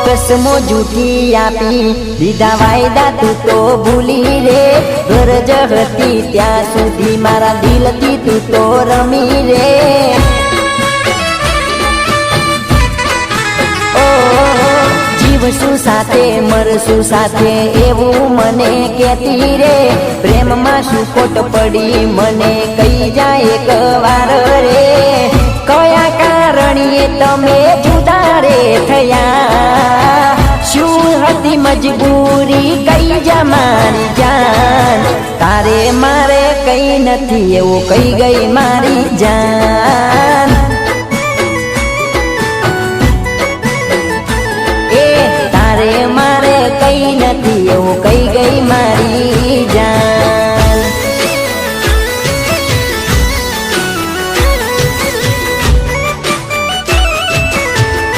कसमो झूठी आपी दीधा वायदा तू तो भूली रे गरज हती त्या सुधी मारा दिलथी तू तो रमी रे जीवशु साथे मरशु साथे एवं मने कहती रे प्रेम में शू खोट पड़ी मने कही जाए एक वार रे कया कारणे तमे जुदा रे थया शू हती मजबूरी कही जा मारी जान तारे मारे कई नथी एवं कही गई मारी जान।